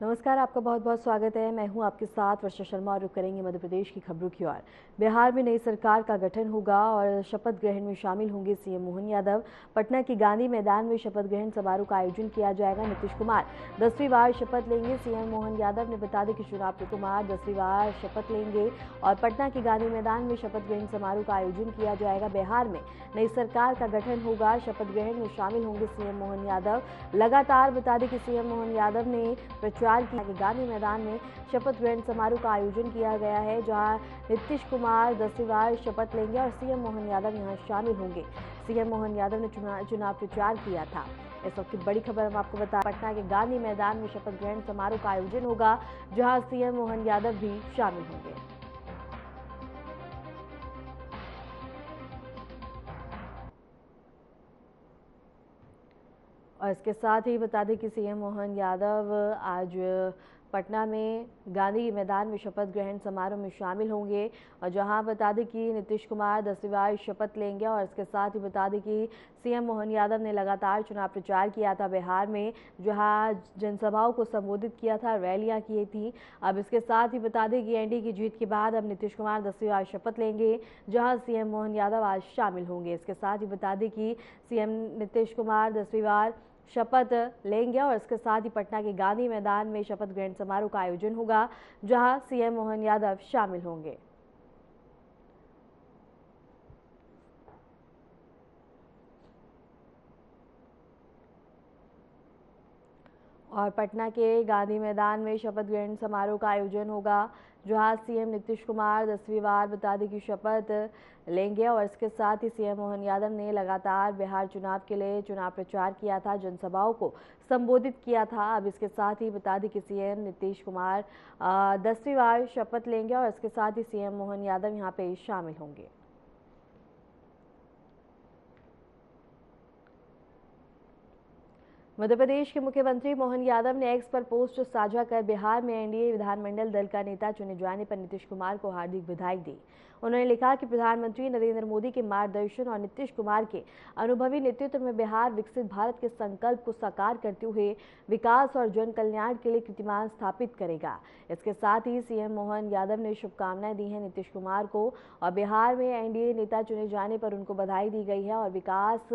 नमस्कार, आपका बहुत बहुत स्वागत है। मैं हूं आपके साथ वर्षा शर्मा और रुक करेंगे मध्य प्रदेश की खबरों की ओर। बिहार में नई सरकार का गठन होगा और शपथ ग्रहण में शामिल होंगे सीएम मोहन यादव। पटना के गांधी मैदान में शपथ ग्रहण समारोह का आयोजन किया जाएगा। नीतीश कुमार 10वीं बार शपथ लेंगे। सीएम मोहन यादव ने बता दें कि चुनाव कुमार 10वीं बार शपथ लेंगे और पटना के गांधी मैदान में शपथ ग्रहण समारोह का आयोजन किया जाएगा। बिहार में नई सरकार का गठन होगा, शपथ ग्रहण में शामिल होंगे सीएम मोहन यादव। लगातार बता दें कि सीएम मोहन यादव ने प्रचार किया कि गांधी मैदान में शपथ ग्रहण समारोह का आयोजन किया गया है, जहां नीतीश कुमार 10वीं बार शपथ लेंगे और सीएम मोहन यादव यहां शामिल होंगे। सीएम मोहन यादव ने चुनाव प्रचार किया था। इस वक्त की बड़ी खबर हम आपको बता, पटना के गांधी मैदान में शपथ ग्रहण समारोह का आयोजन होगा, जहां सीएम मोहन यादव भी शामिल होंगे। और इसके साथ ही बता दें कि सीएम मोहन यादव आज पटना में गांधी मैदान में शपथ ग्रहण समारोह में शामिल होंगे और जहां बता दें कि नीतीश कुमार 10वीं बार शपथ लेंगे। और इसके साथ ही बता दें कि सीएम मोहन यादव ने लगातार चुनाव प्रचार किया था बिहार में, जहां जनसभाओं को संबोधित किया था, रैलियां की थी। अब इसके साथ ही बता दें कि एनडीए की जीत के बाद अब नीतीश कुमार 10वीं बार शपथ लेंगे, जहां सीएम मोहन यादव आज शामिल होंगे। इसके साथ ही बता दें कि सीएम नीतीश कुमार 10वीं बार शपथ लेंगे और इसके साथ ही पटना के गांधी मैदान में शपथ ग्रहण समारोह का आयोजन होगा, जहां सीएम मोहन यादव शामिल होंगे। और पटना के गांधी मैदान में शपथ ग्रहण समारोह का आयोजन होगा, जहां सीएम नीतीश कुमार 10वीं बार बता दें कि शपथ लेंगे। और इसके साथ ही सीएम मोहन यादव ने लगातार बिहार चुनाव के लिए चुनाव प्रचार किया था, जनसभाओं को संबोधित किया था। अब इसके साथ ही बता दें कि सीएम नीतीश कुमार 10वीं बार शपथ लेंगे और इसके साथ ही सीएम मोहन यादव यहां पे शामिल होंगे। मध्य प्रदेश के मुख्यमंत्री मोहन यादव ने एक्स पर पोस्ट साझा कर बिहार में एनडीए विधानमंडल दल का नेता चुने जाने पर नीतीश कुमार को हार्दिक बधाई दी। उन्होंने लिखा कि प्रधानमंत्री नरेंद्र मोदी के मार्गदर्शन और नीतीश कुमार के अनुभवी नेतृत्व में बिहार विकसित भारत के संकल्प को साकार करते हुए विकास और जन कल्याण के लिए कीर्तिमान स्थापित करेगा। इसके साथ ही सीएम मोहन यादव ने शुभकामनाएं दी हैं नीतीश कुमार को और बिहार में एनडीए नेता चुने जाने पर उनको बधाई दी गई है और विकास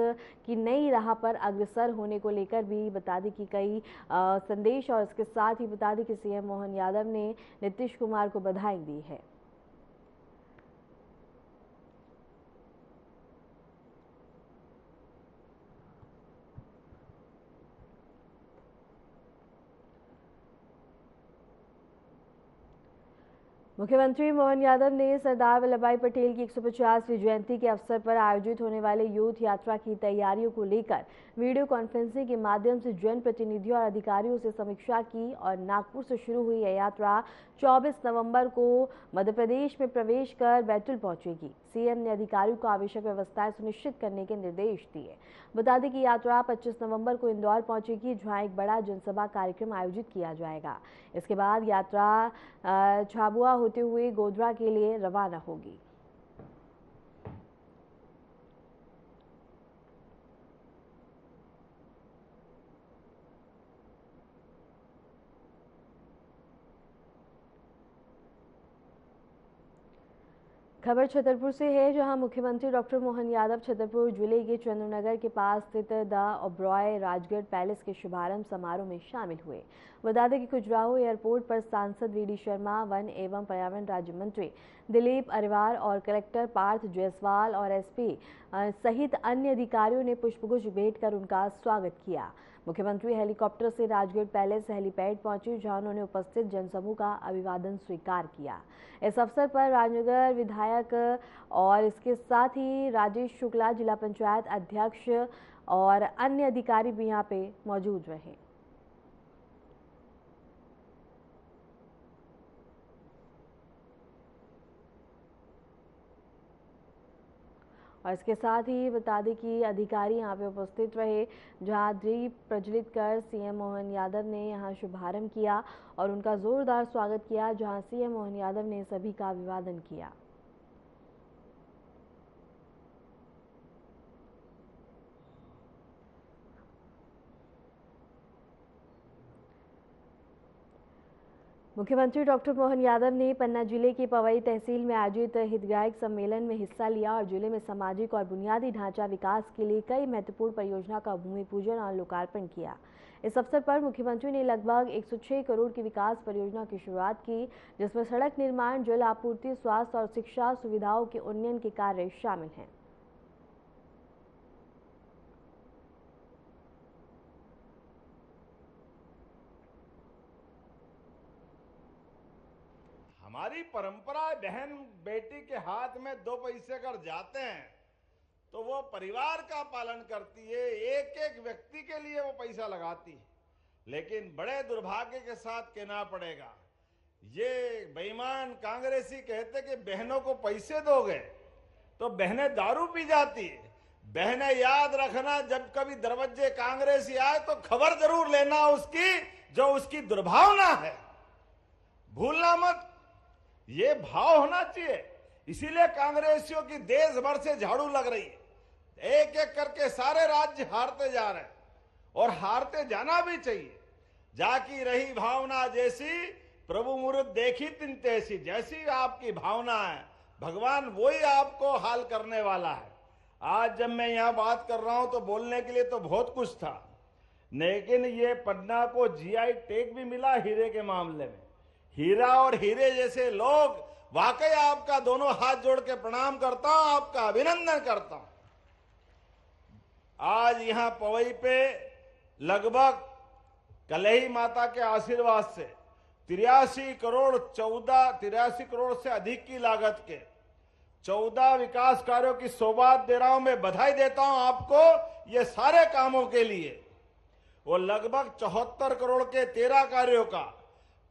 की नई राह पर अग्रसर होने को लेकर भी बता दें कि कई संदेश। और इसके साथ ही बता दें कि सीएम मोहन यादव ने नीतीश कुमार को बधाई दी है। मुख्यमंत्री मोहन यादव ने सरदार वल्लभ भाई पटेल की 150वीं जयंती के अवसर पर आयोजित होने वाले यूथ यात्रा की तैयारियों को लेकर वीडियो कॉन्फ्रेंसिंग के माध्यम से जनप्रतिनिधियों और अधिकारियों से समीक्षा की और नागपुर से शुरू हुई यह यात्रा 24 नवंबर को मध्य प्रदेश में प्रवेश कर बैतूल पहुंचेगी। सीएम ने अधिकारियों को आवश्यक व्यवस्थाएं सुनिश्चित करने के निर्देश दिए। बता दें कि यात्रा 25 नवंबर को इंदौर पहुंचेगी, जहां एक बड़ा जनसभा कार्यक्रम आयोजित किया जाएगा। इसके बाद यात्रा झाबुआ होते हुए गोधरा के लिए रवाना होगी। खबर छतरपुर से है, जहां मुख्यमंत्री डॉक्टर मोहन यादव छतरपुर जिले के चंद्रनगर के पास स्थित द ओबरॉय राजगढ़ पैलेस के शुभारंभ समारोह में शामिल हुए। बता दें कि खजुराहो एयरपोर्ट पर सांसद वीडी शर्मा, वन एवं पर्यावरण राज्य मंत्री दिलीप अरिवार और कलेक्टर पार्थ जायसवाल और एसपी सहित अन्य अधिकारियों ने पुष्पगुच्छ भेंट कर उनका स्वागत किया। मुख्यमंत्री हेलीकॉप्टर से राजगढ़ पैलेस हेलीपैड पहुंचे, जहां उन्होंने उपस्थित जनसमूह का अभिवादन स्वीकार किया। इस अवसर पर राजनगर विधायक और इसके साथ ही राजेश शुक्ला, जिला पंचायत अध्यक्ष और अन्य अधिकारी भी यहां पे मौजूद रहे। और इसके साथ ही बता दें कि अधिकारी यहां पे उपस्थित रहे, जहां दीप प्रज्वलित कर सीएम मोहन यादव ने यहां शुभारंभ किया और उनका जोरदार स्वागत किया, जहां सीएम मोहन यादव ने सभी का अभिवादन किया। मुख्यमंत्री डॉक्टर मोहन यादव ने पन्ना जिले की पवई तहसील में आयोजित हितग्राहक सम्मेलन में हिस्सा लिया और जिले में सामाजिक और बुनियादी ढांचा विकास के लिए कई महत्वपूर्ण परियोजना का भूमि पूजन और लोकार्पण किया। इस अवसर पर मुख्यमंत्री ने लगभग 106 करोड़ की विकास परियोजना की शुरुआत की, जिसमें सड़क निर्माण, जल आपूर्ति, स्वास्थ्य और शिक्षा सुविधाओं के उन्नयन के कार्य शामिल हैं। हमारी परंपरा बहन बेटी के हाथ में 2 पैसे अगर जाते हैं तो वो परिवार का पालन करती है, एक एक व्यक्ति के लिए वो पैसा लगाती है। लेकिन बड़े दुर्भाग्य के साथ कहना पड़ेगा, ये बेईमान कांग्रेसी कहते कि बहनों को पैसे दोगे तो बहनें दारू पी जाती है। बहनें याद रखना, जब कभी दरवाजे कांग्रेसी आए तो खबर जरूर लेना उसकी, जो उसकी दुर्भावना है, भूलना मत। ये भाव होना चाहिए। इसीलिए कांग्रेसियों की देश भर से झाड़ू लग रही है। एक एक करके सारे राज्य हारते जा रहे हैं और हारते जाना भी चाहिए। जाकी रही भावना जैसी प्रभु मुरुद देखी तिन तैसी। जैसी आपकी भावना है भगवान वही आपको हाल करने वाला है। आज जब मैं यहां बात कर रहा हूं तो बोलने के लिए तो बहुत कुछ था, लेकिन ये पन्ना को जीआई टैग भी मिला हीरे के मामले में। हीरा और हीरे जैसे लोग, वाकई आपका दोनों हाथ जोड़ के प्रणाम करता हूं, आपका अभिनंदन करता हूं। आज यहां पवई पे लगभग कलही माता के आशीर्वाद से 83 करोड़ से अधिक की लागत के 14 विकास कार्यों की सौगात दे रहा हूं। मैं बधाई देता हूं आपको ये सारे कामों के लिए। वो लगभग 74 करोड़ के 13 कार्यों का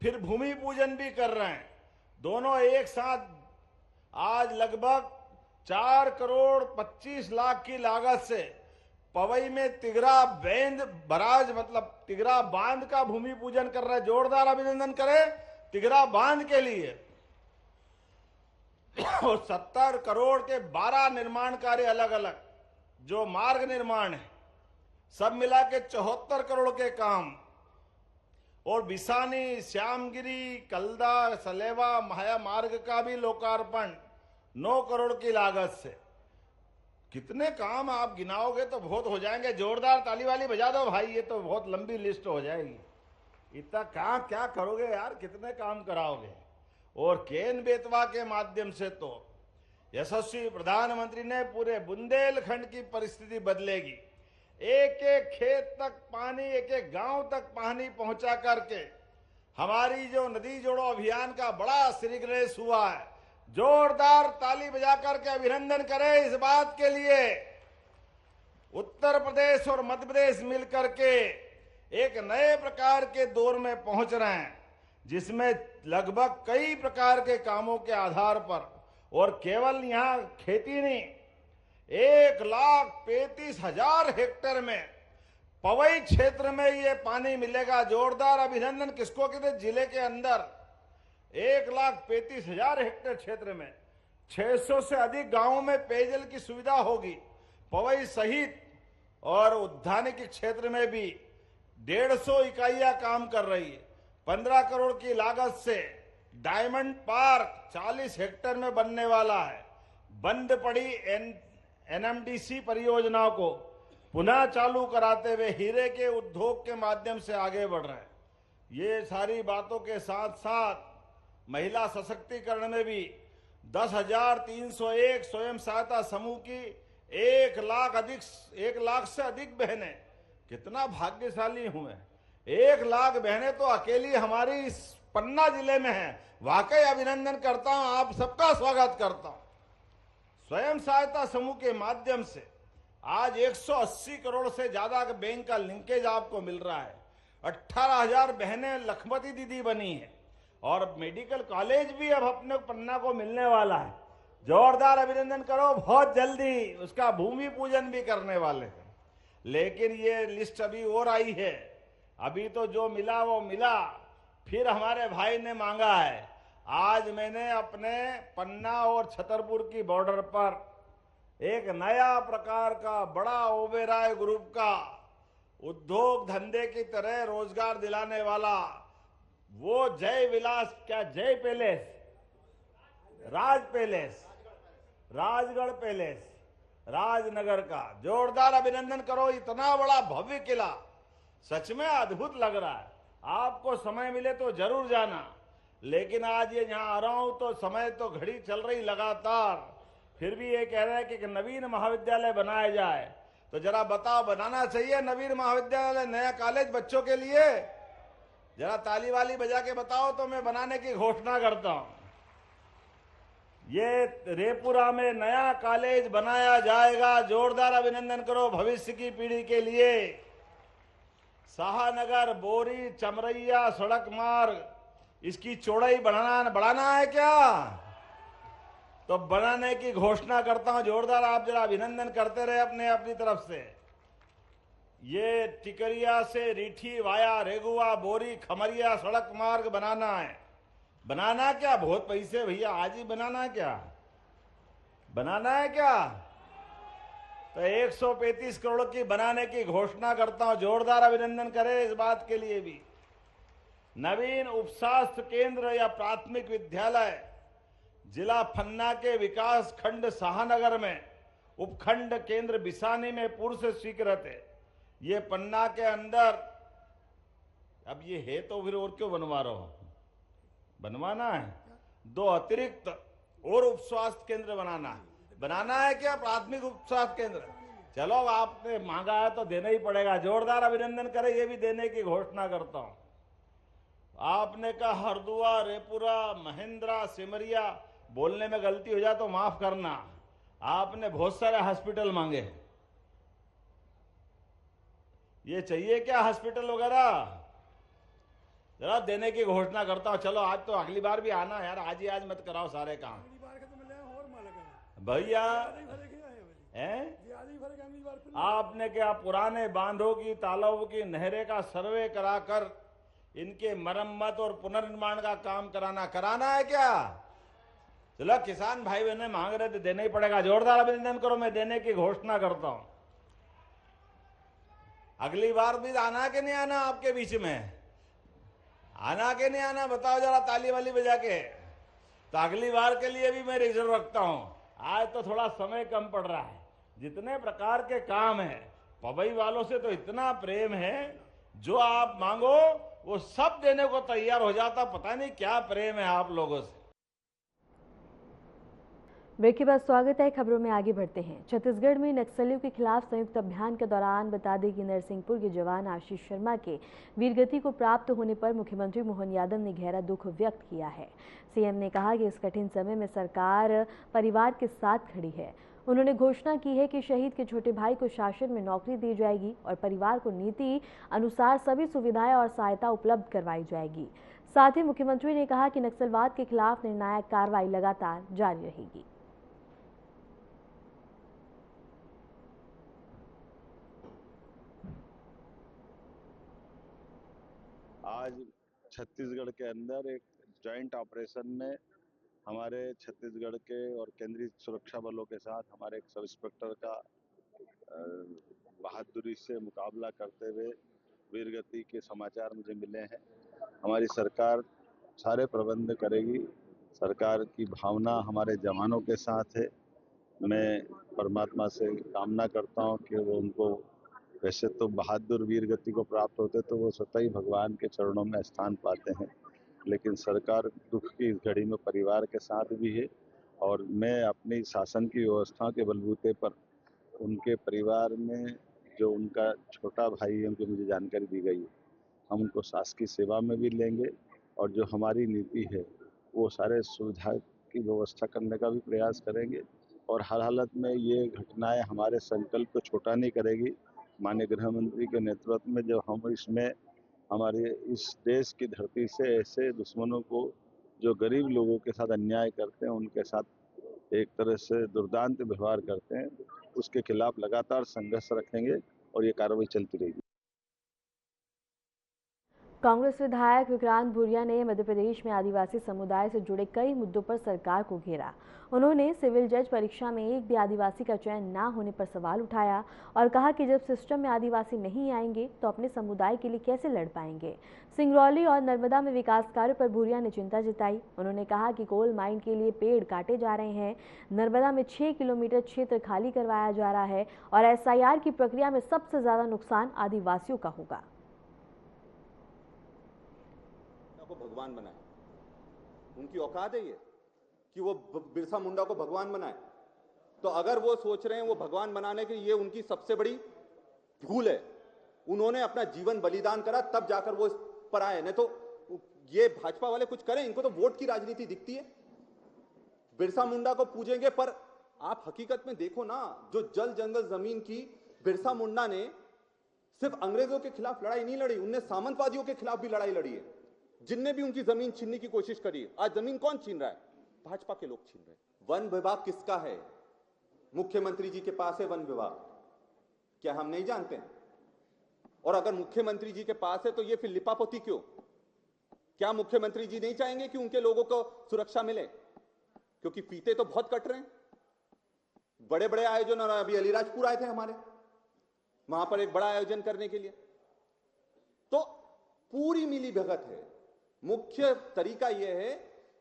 फिर भूमि पूजन भी कर रहे हैं। दोनों एक साथ आज लगभग 4 करोड़ 25 लाख की लागत से पवई में तिगरा बराज मतलब तिगरा बांध का भूमि पूजन कर रहे हैं। जोरदार अभिनंदन करें तिगरा बांध के लिए। और 70 करोड़ के 12 निर्माण कार्य अलग अलग जो मार्ग निर्माण है, सब मिला के 74 करोड़ के काम। और बिसानी, श्यामगिरी, कलदा, सलेवा माया मार्ग का भी लोकार्पण 9 करोड़ की लागत से। कितने काम आप गिनाओगे तो बहुत हो जाएंगे। जोरदार ताली वाली बजा दो भाई, ये तो बहुत लंबी लिस्ट हो जाएगी। इतना काम क्या करोगे यार, कितने काम कराओगे। और केन बेतवा के माध्यम से तो यशस्वी प्रधानमंत्री ने पूरे बुंदेलखंड की परिस्थिति बदलेगी। एक एक खेत तक पानी, एक एक गांव तक पानी पहुंचा करके हमारी जो नदी जोड़ो अभियान का बड़ा श्रीगणेश हुआ है। जोरदार ताली बजा करके अभिनंदन करें इस बात के लिए। उत्तर प्रदेश और मध्य प्रदेश मिलकर के एक नए प्रकार के दौर में पहुंच रहे हैं, जिसमें लगभग कई प्रकार के कामों के आधार पर, और केवल यहां खेती नहीं, 1,35,000 हेक्टेयर में पवई क्षेत्र में ये पानी मिलेगा। जोरदार अभिनंदन किसको कहते, जिले के अंदर 1,35,000 हेक्टेयर क्षेत्र में 600 से अधिक गांवों में पेयजल की सुविधा होगी। पवई सहित और उद्यानिकी क्षेत्र में भी 150 इकाइयां काम कर रही है। 15 करोड़ की लागत से डायमंड पार्क 40 हेक्टेयर में बनने वाला है। बंद पड़ी एनएमडीसी परियोजनाओं को पुनः चालू कराते हुए हीरे के उद्योग के माध्यम से आगे बढ़ रहे हैं। ये सारी बातों के साथ साथ महिला सशक्तिकरण में भी 10,301 स्वयं सहायता समूह की 1 लाख से अधिक बहनें, कितना भाग्यशाली हुए। 1 लाख बहनें तो अकेली हमारी इस पन्ना जिले में है। वाकई अभिनंदन करता हूं, आप सबका स्वागत करता हूं। स्वयं सहायता समूह के माध्यम से आज 180 करोड़ से ज्यादा बैंक का लिंकेज आपको मिल रहा है। 18,000 बहनें लखपति दीदी बनी है और मेडिकल कॉलेज भी अब अपने पन्ना को मिलने वाला है। जोरदार अभिनंदन करो, बहुत जल्दी उसका भूमि पूजन भी करने वाले हैं। लेकिन ये लिस्ट अभी और आई है, अभी तो जो मिला वो मिला, फिर हमारे भाई ने मांगा है। आज मैंने अपने पन्ना और छतरपुर की बॉर्डर पर एक नया प्रकार का बड़ा ओबेरॉय ग्रुप का उद्योग धंधे की तरह रोजगार दिलाने वाला वो जय विलास, क्या जय पैलेस, राज पैलेस, राजगढ़ पैलेस, राजनगर का जोरदार अभिनंदन करो। इतना बड़ा भव्य किला, सच में अद्भुत लग रहा है। आपको समय मिले तो जरूर जाना। लेकिन आज ये यहां आ रहा हूं तो समय तो घड़ी चल रही लगातार, फिर भी ये कह रहे हैं कि नवीन महाविद्यालय बनाया जाए। तो जरा बताओ, बनाना चाहिए नवीन महाविद्यालय, नया कॉलेज बच्चों के लिए? जरा ताली वाली बजा के बताओ तो मैं बनाने की घोषणा करता हूं। ये रेपुरा में नया कॉलेज बनाया जाएगा। जोरदार अभिनंदन करो भविष्य की पीढ़ी के लिए। शाहनगर बोरी चमरैया सड़क मार्ग, इसकी चौड़ाई बढ़ाना है क्या? तो बनाने की घोषणा करता हूं। जोरदार आप जरा अभिनंदन करते रहे अपने अपनी तरफ से। ये टिकरिया से रीठी वाया रेगुआ बोरी खमरिया सड़क मार्ग बनाना है। बनाना क्या? बहुत पैसे भैया, आज ही बनाना क्या? बनाना है क्या? तो 135 करोड़ की बनाने की घोषणा करता हूं। जोरदार अभिनंदन करें इस बात के लिए भी। नवीन उपस्वास्थ्य केंद्र या प्राथमिक विद्यालय जिला पन्ना के विकास खंड शाहनगर में, उपखंड केंद्र बिसानी में पूर्व से स्वीकृत है। ये पन्ना के अंदर, अब ये है तो फिर और क्यों बनवा रहा हूं? बनवाना है। 2 अतिरिक्त और उप स्वास्थ्य केंद्र बनाना है क्या? प्राथमिक उप स्वास्थ्य केंद्र। चलो, आपने मांगा है तो देना ही पड़ेगा। जोरदार अभिनंदन करें, ये भी देने की घोषणा करता हूं। आपने कहा हरदुआ रेपुरा महेंद्रा सिमरिया, बोलने में गलती हो जाए तो माफ करना। आपने बहुत सारे हॉस्पिटल मांगे, ये चाहिए क्या हॉस्पिटल वगैरह? जरा देने की घोषणा करता हूं। चलो, आज तो अगली बार भी आना यार, आज ही आज मत कराओ सारे काम भैया। आपने क्या पुराने बांधों की, तालाबों की, नहरें का सर्वे कराकर इनके मरम्मत और पुनर्निर्माण का काम कराना है क्या? चलो, किसान भाई बहने मांग रहे थे, देना ही पड़ेगा। जोरदार अभिनंदन करो, मैं देने की घोषणा करता हूं। अगली बार भी आना कि नहीं आना आपके बीच में? आना कि नहीं आना? बताओ जरा ताली वाली बजा के। तो अगली बार के लिए भी मैं रिजर्व रखता हूं। आज तो थोड़ा समय कम पड़ रहा है। जितने प्रकार के काम है, पवई वालों से तो इतना प्रेम है, जो आप मांगो वो सब देने को तैयार हो जाता। पता नहीं क्या प्रेम है आप लोगों से। ब्रेक के बाद स्वागत है। खबरों में आगे बढ़ते हैं। छत्तीसगढ़ में नक्सलियों के खिलाफ संयुक्त अभियान के दौरान बता दें कि नरसिंहपुर के जवान आशीष शर्मा के वीरगति को प्राप्त होने पर मुख्यमंत्री मोहन यादव ने गहरा दुख व्यक्त किया है। सीएम ने कहा कि इस कठिन समय में सरकार परिवार के साथ खड़ी है। उन्होंने घोषणा की है कि शहीद के छोटे भाई को शासन में नौकरी दी जाएगी और परिवार को नीति अनुसार सभी सुविधाएं और सहायता उपलब्ध करवाई जाएगी। साथ ही मुख्यमंत्री ने कहा कि नक्सलवाद के खिलाफ निर्णायक कार्रवाई लगातार जारी रहेगी। आज छत्तीसगढ़ के अंदर एक जॉइंट ऑपरेशन में हमारे छत्तीसगढ़ के और केंद्रीय सुरक्षा बलों के साथ हमारे एक सब इंस्पेक्टर का बहादुरी से मुकाबला करते हुए वीरगति के समाचार मुझे मिले हैं। हमारी सरकार सारे प्रबंध करेगी। सरकार की भावना हमारे जवानों के साथ है। मैं परमात्मा से कामना करता हूं कि वो उनको, वैसे तो बहादुर वीर गति को प्राप्त होते तो वो स्वतः ही भगवान के चरणों में स्थान पाते हैं, लेकिन सरकार दुख की इस घड़ी में परिवार के साथ भी है। और मैं अपनी शासन की व्यवस्था के बलबूते पर उनके परिवार में जो उनका छोटा भाई है, उनकी मुझे जानकारी दी गई है, हम उनको शासकीय सेवा में भी लेंगे और जो हमारी नीति है वो सारे सुविधा की व्यवस्था करने का भी प्रयास करेंगे। और हर हालत में ये घटनाएं हमारे संकल्प को छोटा नहीं करेगी। माननीय गृह मंत्री के नेतृत्व में जब हम इसमें हमारे इस देश की धरती से ऐसे दुश्मनों को, जो गरीब लोगों के साथ अन्याय करते हैं, उनके साथ एक तरह से दुर्दांत व्यवहार करते हैं, उसके खिलाफ लगातार संघर्ष रखेंगे और ये कार्रवाई चलती रहेगी। कांग्रेस विधायक विक्रांत भूरिया ने मध्य प्रदेश में आदिवासी समुदाय से जुड़े कई मुद्दों पर सरकार को घेरा। उन्होंने सिविल जज परीक्षा में एक भी आदिवासी का चयन न होने पर सवाल उठाया और कहा कि जब सिस्टम में आदिवासी नहीं आएंगे तो अपने समुदाय के लिए कैसे लड़ पाएंगे। सिंगरौली और नर्मदा में विकास कार्यों पर भूरिया ने चिंता जताई। उन्होंने कहा कि कोल माइन के लिए पेड़ काटे जा रहे हैं, नर्मदा में 6 किलोमीटर क्षेत्र खाली करवाया जा रहा है और SIR की प्रक्रिया में सबसे ज्यादा नुकसान आदिवासियों का होगा। को भगवान बनाए, उनकी औकात है ये कि वो बिरसा मुंडा को भगवान बनाए। तो अगर वो सोच रहे हैं वो भगवान बनाने के, ये उनकी सबसे बड़ी भूल है। उन्होंने अपना जीवन बलिदान करा तब जाकर वो इस पर आए। नहीं तो ये भाजपा वाले कुछ करें, इनको तो वोट की राजनीति दिखती है। बिरसा मुंडा को पूजेंगे, पर आप हकीकत में देखो ना, जो जल जंगल जमीन की बिरसा मुंडा ने सिर्फ अंग्रेजों के खिलाफ लड़ाई नहीं लड़ी, उनने सामंतवादियों के खिलाफ भी लड़ाई लड़ी है। जिनने भी उनकी जमीन छीनने की कोशिश करी, आज जमीन कौन छीन रहा है? भाजपा के लोग छीन रहे हैं। वन विभाग किसका है? मुख्यमंत्री जी के पास है वन विभाग, क्या हम नहीं जानते हैं? और अगर मुख्यमंत्री जी के पास है तो ये फिर लिपापोती क्यों? क्या मुख्यमंत्री जी नहीं चाहेंगे कि उनके लोगों को सुरक्षा मिले? क्योंकि फीते तो बहुत कट रहे हैं। बड़े बड़े आयोजन, और अभी अलीराजपुर आए थे हमारे, वहां पर एक बड़ा आयोजन करने के लिए, तो पूरी मिली भगत है। मुख्य तरीका यह है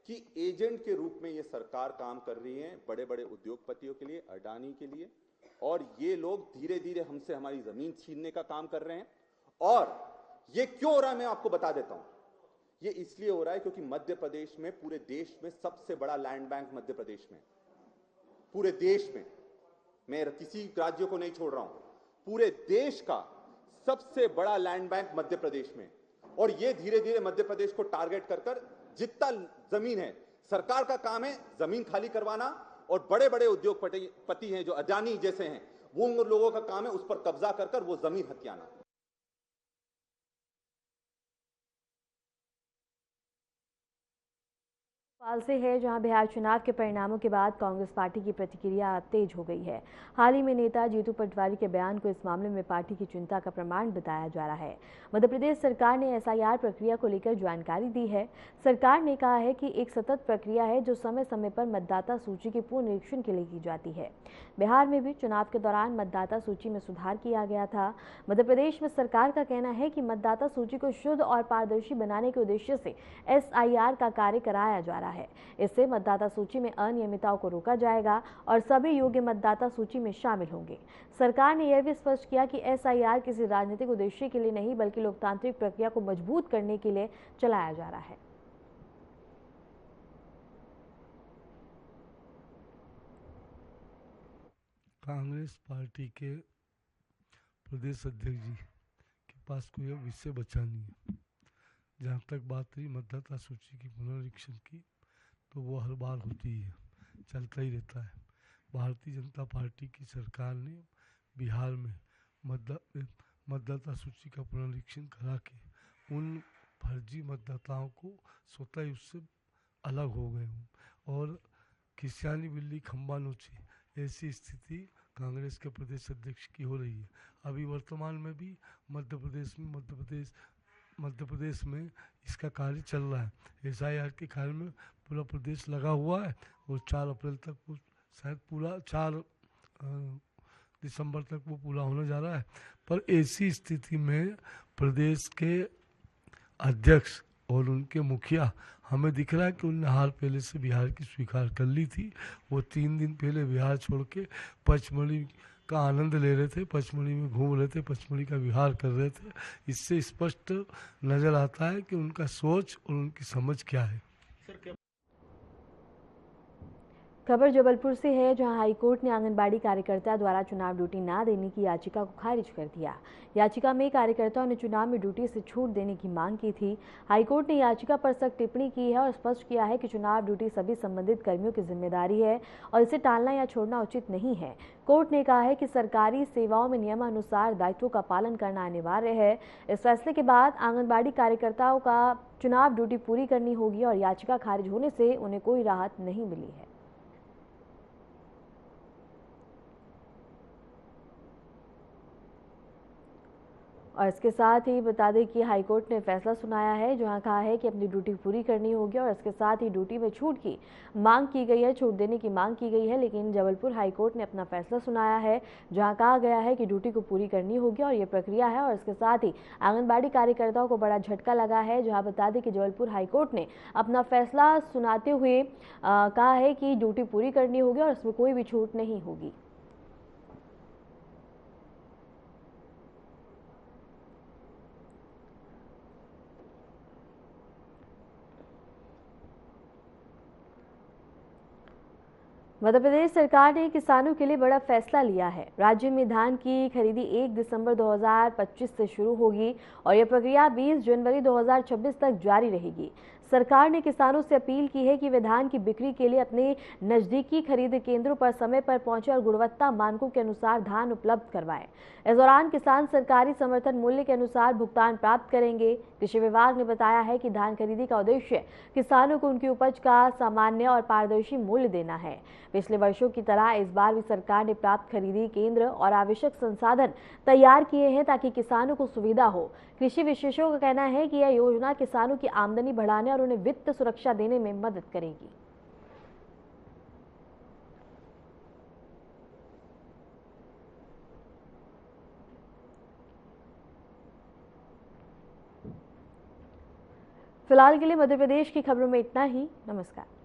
कि एजेंट के रूप में यह सरकार काम कर रही है बड़े बड़े उद्योगपतियों के लिए, अडानी के लिए, और ये लोग धीरे धीरे हमसे हमारी जमीन छीनने का काम कर रहे हैं। और ये क्यों हो रहा है मैं आपको बता देता हूं। ये इसलिए हो रहा है क्योंकि मध्य प्रदेश में, पूरे देश में सबसे बड़ा लैंड बैंक मध्य प्रदेश में, पूरे देश में, मैं किसी राज्य को नहीं छोड़ रहा हूं, पूरे देश का सबसे बड़ा लैंड बैंक मध्य प्रदेश में। और ये धीरे धीरे मध्य प्रदेश को टारगेट कर जितना जमीन है, सरकार का काम है जमीन खाली करवाना, और बड़े बड़े उद्योगपति हैं जो अडानी जैसे हैं, वो उन लोगों का काम है उस पर कब्जा कर वो जमीन हथियाना। पाल से है, जहां बिहार चुनाव के परिणामों के बाद कांग्रेस पार्टी की प्रतिक्रिया तेज हो गई है। हाल ही में नेता जीतू पटवारी के बयान को इस मामले में पार्टी की चिंता का प्रमाण बताया जा रहा है। मध्य प्रदेश सरकार ने SIR प्रक्रिया को लेकर जानकारी दी है। सरकार ने कहा है कि एक सतत प्रक्रिया है जो समय समय पर मतदाता सूची के पुनरीक्षण के लिए की जाती है। बिहार में भी चुनाव के दौरान मतदाता सूची में सुधार किया गया था। मध्य प्रदेश में सरकार का कहना है कि मतदाता सूची को शुद्ध और पारदर्शी बनाने के उद्देश्य से SIR का कार्य कराया जा रहा है। इससे मतदाता सूची में अनियमितताओं को रोका जाएगा और सभी योग्य मतदाता सूची में शामिल होंगे। सरकार ने यह भी स्पष्ट किया कि SIR किसी राजनीतिक उद्देश्य के लिए नहीं, बल्कि लोकतांत्रिक प्रक्रिया को मजबूत करने के लिए चलाया जा रहा है। कांग्रेस पार्टी के प्रदेश अध्यक्ष जी के पास कोई विषय बचा नहीं है। जहाँ तक बात रही मतदाता सूची की पुनरीक्षण की, तो वो हर बार होती है, चलता ही रहता है। भारतीय जनता पार्टी की सरकार ने बिहार में मतदाता सूची का पुनरीक्षण करा के उन फर्जी मतदाताओं को स्वतः ही उससे अलग हो गए हूँ, और खिसियानी बिल्ली खंबा नोची, ऐसी स्थिति कांग्रेस के प्रदेश अध्यक्ष की हो रही है। अभी वर्तमान में भी मध्य प्रदेश में इसका कार्य चल रहा है। SIR के कार्य में पूरा प्रदेश लगा हुआ है, और 4 अप्रैल तक वो शायद पूरा 4 दिसंबर तक वो पूरा होने जा रहा है। पर ऐसी स्थिति में प्रदेश के अध्यक्ष और उनके मुखिया, हमें दिख रहा है कि उनने हार पहले से बिहार की स्वीकार कर ली थी। वो 3 दिन पहले बिहार छोड़ के पचमढ़ी का आनंद ले रहे थे, पचमढ़ी में घूम रहे थे, पचमढ़ी का विहार कर रहे थे। इससे स्पष्ट नजर आता है कि उनका सोच और उनकी समझ क्या है। खबर जबलपुर से है, जहां हाईकोर्ट ने आंगनबाड़ी कार्यकर्ता द्वारा चुनाव ड्यूटी न देने की याचिका को खारिज कर दिया। याचिका में कार्यकर्ताओं ने चुनाव में ड्यूटी से छूट देने की मांग की थी। हाईकोर्ट ने याचिका पर सख्त टिप्पणी की है और स्पष्ट किया है कि चुनाव ड्यूटी सभी संबंधित कर्मियों की जिम्मेदारी है और इसे टालना या छोड़ना उचित नहीं है। कोर्ट ने कहा है कि सरकारी सेवाओं में नियमानुसार दायित्वों का पालन करना अनिवार्य है। इस फैसले के बाद आंगनबाड़ी कार्यकर्ताओं का चुनाव ड्यूटी पूरी करनी होगी और याचिका खारिज होने से उन्हें कोई राहत नहीं मिली है। और इसके साथ ही बता दें कि हाईकोर्ट ने फैसला सुनाया है, जहां कहा है कि अपनी ड्यूटी पूरी करनी होगी और इसके साथ ही ड्यूटी में छूट की मांग की गई है, छूट देने की मांग की गई है। लेकिन जबलपुर हाईकोर्ट ने अपना फैसला सुनाया है, जहां कहा गया है कि ड्यूटी को पूरी करनी होगी और ये प्रक्रिया है। और इसके साथ ही आंगनबाड़ी कार्यकर्ताओं को बड़ा झटका लगा है, जहां बता दें कि जबलपुर हाईकोर्ट ने अपना फैसला सुनाते हुए कहा है कि ड्यूटी पूरी करनी होगी और इसमें कोई भी छूट नहीं होगी। मध्य प्रदेश सरकार ने किसानों के लिए बड़ा फैसला लिया है। राज्य में धान की खरीदी 1 दिसंबर 2025 से शुरू होगी और यह प्रक्रिया 20 जनवरी 2026 तक जारी रहेगी। सरकार ने किसानों से अपील की है कि वे धान की बिक्री के लिए अपने नजदीकी खरीद केंद्रों पर समय पर पहुंचे और गुणवत्ता मानकों के अनुसार धान उपलब्ध करवाएं। इस दौरान किसान सरकारी समर्थन मूल्य के अनुसार भुगतान प्राप्त करेंगे। कृषि विभाग ने बताया है कि धान खरीदी का उद्देश्य किसानों को उनकी उपज का सामान्य और पारदर्शी मूल्य देना है। पिछले वर्षों की तरह इस बार भी सरकार ने प्राप्त खरीदी केंद्र और आवश्यक संसाधन तैयार किए हैं ताकि किसानों को सुविधा हो। कृषि विशेषज्ञों का कहना है कि यह योजना किसानों की आमदनी बढ़ाने और उन्हें वित्त सुरक्षा देने में मदद करेगी। फिलहाल के लिए मध्य प्रदेश की खबरों में इतना ही। नमस्कार।